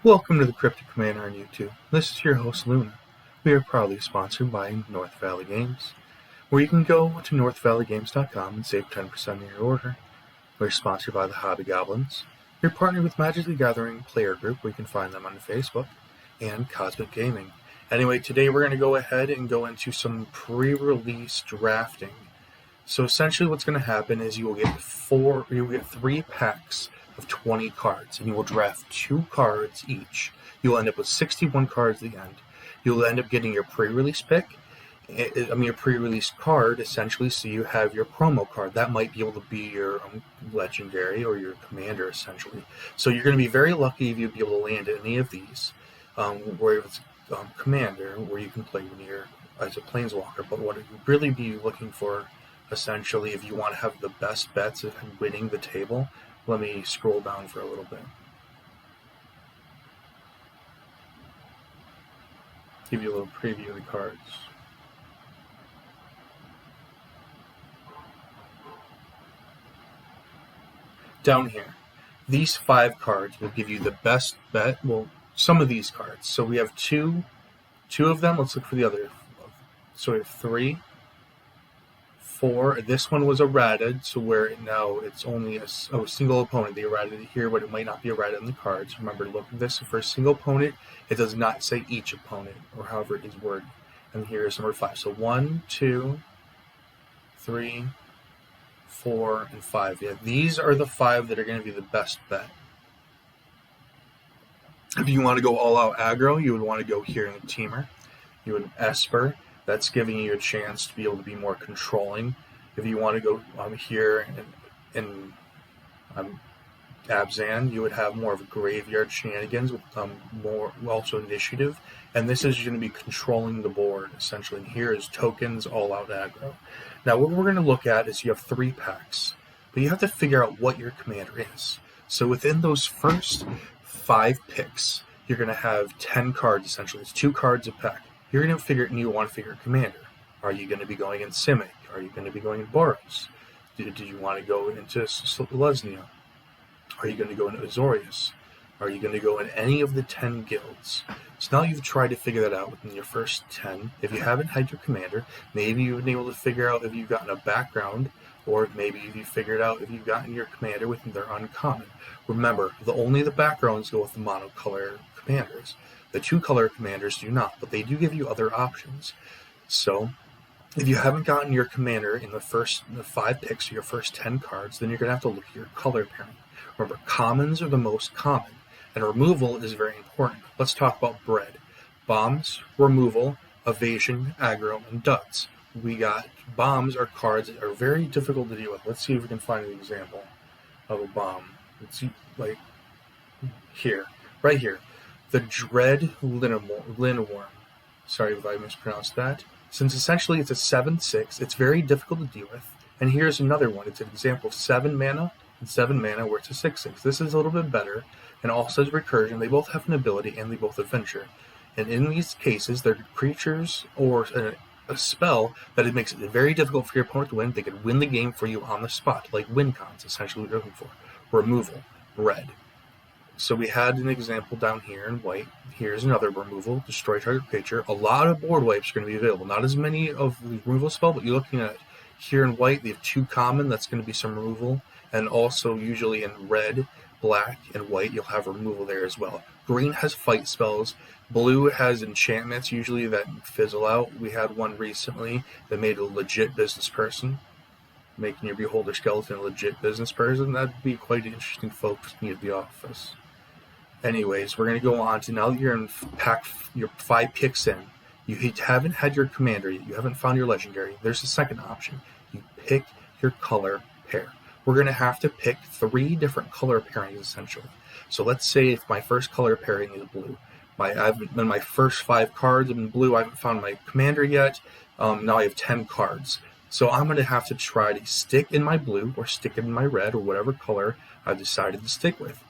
Welcome to the Cryptic Commander on YouTube. This is your host, Luna. We are proudly sponsored by North Valley Games, where you can go to northvalleygames.com and save 10% on your order. We're sponsored by the Hobby Goblins. We're partnered with Magic the Gathering Player Group, where you can find them on Facebook, and Cosmic Gaming. Anyway, today we're going to go ahead and go into some pre-release drafting. So essentially what's going to happen is you will get three packs of 20 cards, and you will draft 2 cards each. You'll end up with 61 cards at the end. You'll end up getting your pre-release pick, your pre-release card, essentially, so you have your promo card. That might be able to be your legendary or your commander, essentially. So you're going to be very lucky if you'll be able to land any of these, where it's commander, where you can play as a planeswalker. But what you'd really be looking for, essentially, if you want to have the best bets of winning the table. Let me scroll down for a little bit. Give you a little preview of the cards. Down here, these 5 cards will give you the best bet. Well, some of these cards. So we have two of them. Let's look for the other. So we have 3, 4. This one was errated, so where now it's only a single opponent. They errated it here, but it might not be errated in the cards. Remember to look at this. For a single opponent, it does not say each opponent, or however it is worded. And here's number 5. So 1, 2, 3, 4, and 5. Yeah, these are the 5 that are going to be the best bet. If you want to go all out aggro, you would want to go here in the teamer. You would Esper. That's giving you a chance to be able to be more controlling. If you want to go here in Abzan, you would have more of a graveyard shenanigans with more also initiative. And this is going to be controlling the board, essentially. And here is tokens, all out aggro. Now what we're going to look at is you have 3 packs, but you have to figure out what your commander is. So within those first 5 picks, you're going to have 10 cards, essentially. It's 2 cards a pack. You're going to you want to figure a commander. Are you going to be going in Simic? Are you going to be going in Boros? Do you want to go into Lesnia? Are you going to go into Azorius? Are you going to go in any of the 10 guilds? So now you've tried to figure that out within your first 10. If you haven't had your commander, maybe you've been able to figure out if you've gotten a background, or maybe if you figured out if you've gotten your commander within their uncommon. Remember, only the backgrounds go with the monocolor commanders. The 2-color commanders do not, but they do give you other options. So, if you haven't gotten your commander in the 5 picks, your first 10 cards, then you're going to have to look at your color pairing. Remember, commons are the most common, and removal is very important. Let's talk about bread. Bombs, removal, evasion, aggro, and duds. We got bombs are cards that are very difficult to deal with. Let's see if we can find an example of a bomb. Let's see, like here, right here. The Dread Linworm. Sorry if I mispronounced that. Since essentially it's a 7/6, it's very difficult to deal with. And here's another one. It's an example of 7 mana and 7 mana where it's a 6/6. This is a little bit better, and also has recursion. They both have an ability, and they both adventure. And in these cases, they're creatures or a spell that it makes it very difficult for your opponent to win. They could win the game for you on the spot, like win cons, essentially what you're looking for. Removal, red. So we had an example down here in white. Here's another removal, destroy target creature. A lot of board wipes are going to be available. Not as many of the removal spell, but you're looking at here in white, they have 2 common. That's going to be some removal. And also usually in red, black, and white, you'll have removal there as well. Green has fight spells. Blue has enchantments, usually that fizzle out. We had one recently that made a legit business person. Making your Beholder Skeleton a legit business person. That'd be quite interesting folks to meet at the office. Anyways, we're going to go on to now that you're in your 5 picks in. You haven't had your commander yet. You haven't found your legendary. There's a second option. You pick your color pair. We're going to have to pick 3 different color pairings, essentially. So let's say if my first color pairing is blue. My first 5 cards have been blue. I haven't found my commander yet. Now I have 10 cards. So I'm going to have to try to stick in my blue or stick in my red or whatever color I've decided to stick with.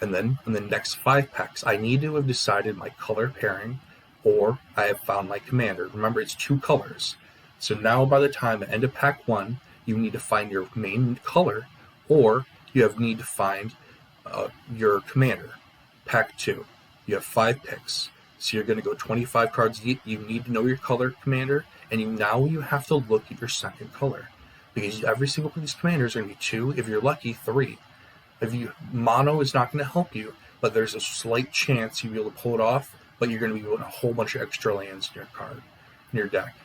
And then in the next 5 packs, I need to have decided my color pairing, or I have found my commander. Remember, it's 2 colors. So now by the time I end of pack 1, you need to find your main color, or you need to find your commander. Pack 2. You have 5 picks. So you're going to go 25 cards deep. You need to know your color commander, and now you have to look at your second color. Because every single one of these commanders are going to be 2, if you're lucky, 3. Mono is not going to help you, but there's a slight chance you'll be able to pull it off, but you're going to be putting a whole bunch of extra lands in your deck.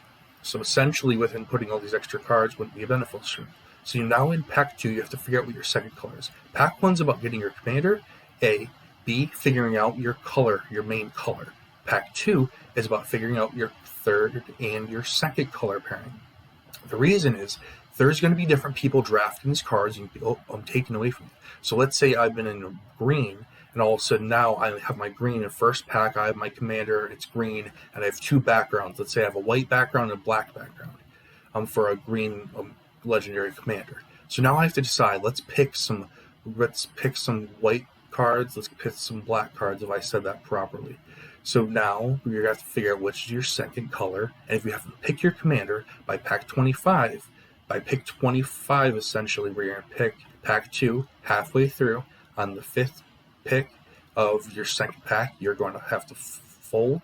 So essentially, with putting all these extra cards wouldn't be a beneficial. So now in Pack 2, you have to figure out what your second color is. Pack 1's about getting your commander, A. B, figuring out your color, your main color. Pack 2 is about figuring out your third and your second color pairing. The reason is there's going to be different people drafting these cards, and I'm taking away from you. So let's say I've been in green, and all of a sudden now I have my green in first pack, I have my commander, it's green, and I have 2 backgrounds. Let's say I have a white background and a black background for a green legendary commander. So now I have to decide, let's pick some white cards, let's pick some black cards if I said that properly. So now you're going to have to figure out which is your second color, and if you have to pick your commander by pack 25, by pick 25 essentially, where you're going to pick pack 2 halfway through on the 5th pick of your second pack, you're going to have to fold,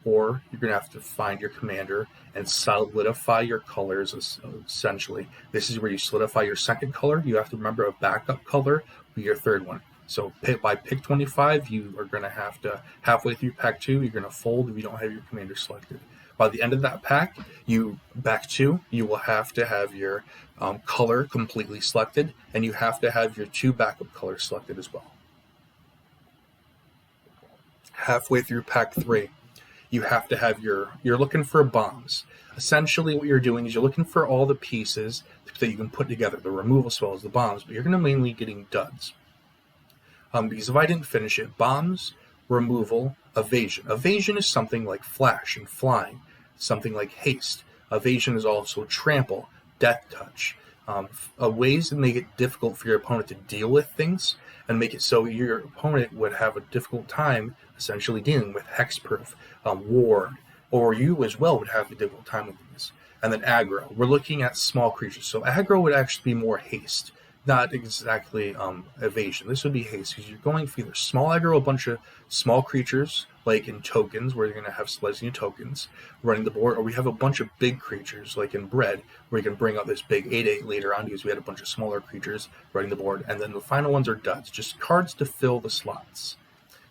or you're going to have to find your commander and solidify your colors essentially. This is where you solidify your second color. You have to remember a backup color for your third one. So by pick 25, you are going to have to, halfway through pack 2, you're going to fold if you don't have your commander selected. By the end of that pack, back 2, you will have to have your color completely selected, and you have to have your 2 backup colors selected as well. Halfway through pack 3, you have to have you're looking for bombs. Essentially what you're doing is you're looking for all the pieces that you can put together, the removal spells, the bombs, but you're going to mainly getting duds. Because if I didn't finish it, bombs, removal, evasion. Evasion is something like flash and flying, something like haste. Evasion is also trample, death touch. Ways to make it difficult for your opponent to deal with things and make it so your opponent would have a difficult time essentially dealing with hexproof, ward, or you as well would have a difficult time with these. And then aggro. We're looking at small creatures. So aggro would actually be more haste. Not exactly evasion. This would be haste because you're going for either small aggro, a bunch of small creatures, like in tokens, where you're going to have Selesnya tokens running the board, or we have a bunch of big creatures, like in Bread, where you can bring out this big 8/8 later on because we had a bunch of smaller creatures running the board. And then the final ones are duds, just cards to fill the slots.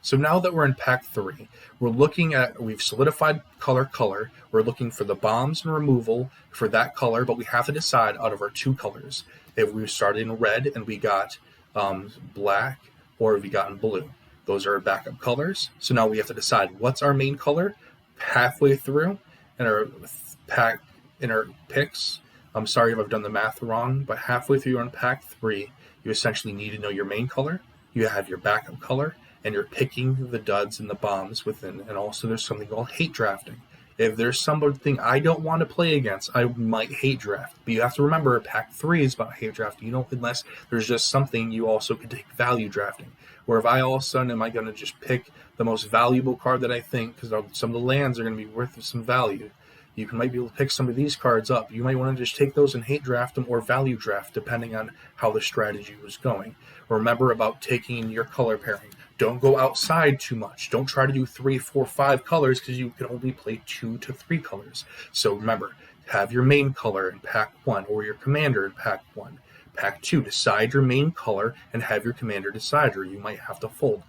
So now that we're in pack 3, we've solidified color. We're looking for the bombs and removal for that color, but we have to decide out of our 2 colors. If we started in red and we got black, or if we got in blue. Those are our backup colors. So now we have to decide what's our main color halfway through in our picks. I'm sorry if I've done the math wrong, but halfway through on pack 3, you essentially need to know your main color. You have your backup color, and you're picking the duds and the bombs within. And also there's something called hate drafting. If there's something I don't want to play against, I might hate draft. But you have to remember, pack 3 is about hate drafting. Unless there's just something, you also can take value drafting. Where if I all of a sudden am I going to just pick the most valuable card that I think, because some of the lands are going to be worth some value. You might be able to pick some of these cards up. You might want to just take those and hate draft them or value draft, depending on how the strategy was going. Remember about taking your color pairing. Don't go outside too much. Don't try to do 3, 4, 5 colors because you can only play 2 to 3 colors. So remember, have your main color in pack 1 or your commander in pack 1. Pack 2, decide your main color and have your commander decide, or you might have to fold.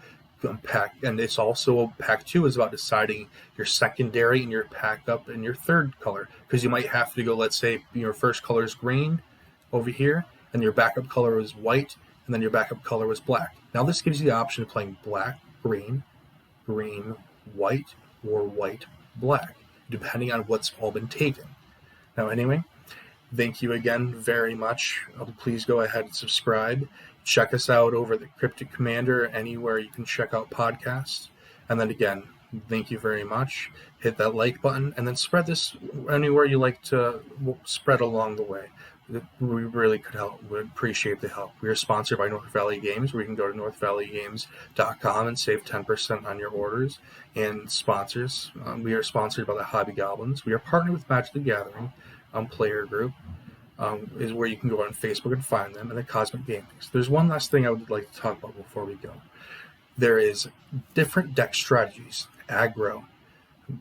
And it's also, pack 2 is about deciding your secondary and your pack up and your third color, because you might have to go, let's say your first color is green over here and your backup color is white and then your backup color was black. Now this gives you the option of playing black, green, green, white, or white, black, depending on what's all been taken. Now anyway, thank you again very much. Please go ahead and subscribe. Check us out over the Cryptic Commander, anywhere you can check out podcasts. And then again, thank you very much. Hit that like button and then spread this anywhere you like to spread along the way. We really could help. We appreciate the help. We are sponsored by North Valley Games, where you can go to northvalleygames.com and save 10% on your orders. And sponsors, we are sponsored by the Hobby Goblins. We are partnered with Magic the Gathering Player Group, is where you can go on Facebook and find them, and the Cosmic Gaming. There's one last thing I would like to talk about before we go. there is different deck strategies: aggro,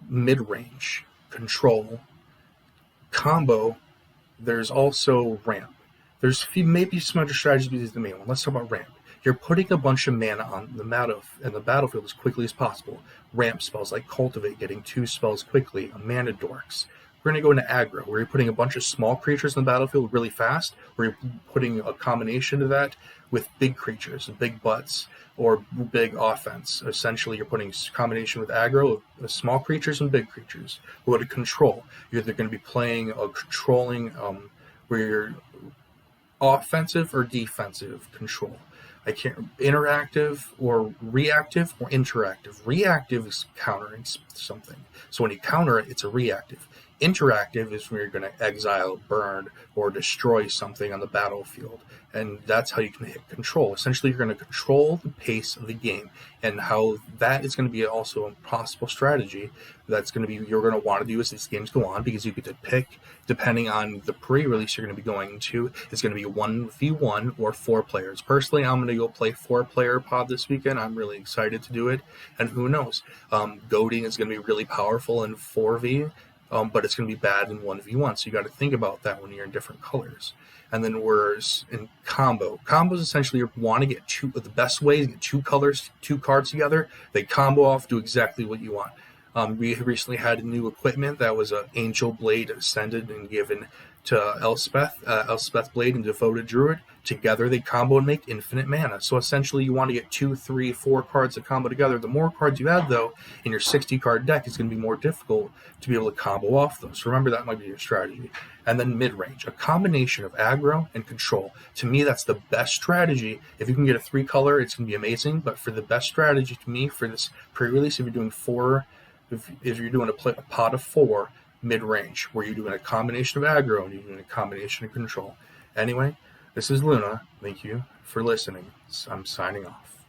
mid-range, control, combo. There's also ramp. There's maybe some other strategies, but this is the main one. Let's talk about ramp. You're putting a bunch of mana on the battlefield as quickly as possible. Ramp spells like Cultivate, getting 2 spells quickly, a mana dorks. We're going to go into aggro, where you're putting a bunch of small creatures on the battlefield really fast, where you're putting a combination of that with big creatures, big butts, or big offense. Essentially, you're putting a combination with aggro of small creatures and big creatures. Go to control. You're either going to be playing a controlling, where you're offensive or defensive control. Interactive or reactive or interactive. Reactive is countering something. So when you counter it, it's a reactive. Interactive is when you're going to exile, burn, or destroy something on the battlefield. And that's how you can hit control. Essentially, you're going to control the pace of the game. And how that is going to be also a possible strategy that's going to be you're going to want to do as these games go on, because you get to pick, depending on the pre-release you're going to be going to, it's going to be 1v1 or 4 players. Personally, I'm going to go play 4-player pod this weekend. I'm really excited to do it. And who knows? Goading is going to be really powerful in 4v, but it's going to be bad in 1v1. So you got to think about that when you're in different colors. And then we're in combo. Combos essentially you want to get the best way is get 2 colors, 2 cards together. They combo off, do exactly what you want. We recently had new equipment that was an Angel Blade ascended and given to Elspeth Blade and Devoted Druid. Together they combo and make infinite mana. So essentially you want to get 2, 3, 4 cards that combo together. The more cards you have, though, in your 60-card deck, it's going to be more difficult to be able to combo off those. So remember, that might be your strategy. And then mid-range, a combination of aggro and control. To me, that's the best strategy. If you can get a 3-color, it's going to be amazing. But for the best strategy, to me, for this pre-release, if you're doing if you're doing a pot of 4, mid-range, where you're doing a combination of aggro and you're doing a combination of control. Anyway, this is Luna. Thank you for listening. I'm signing off.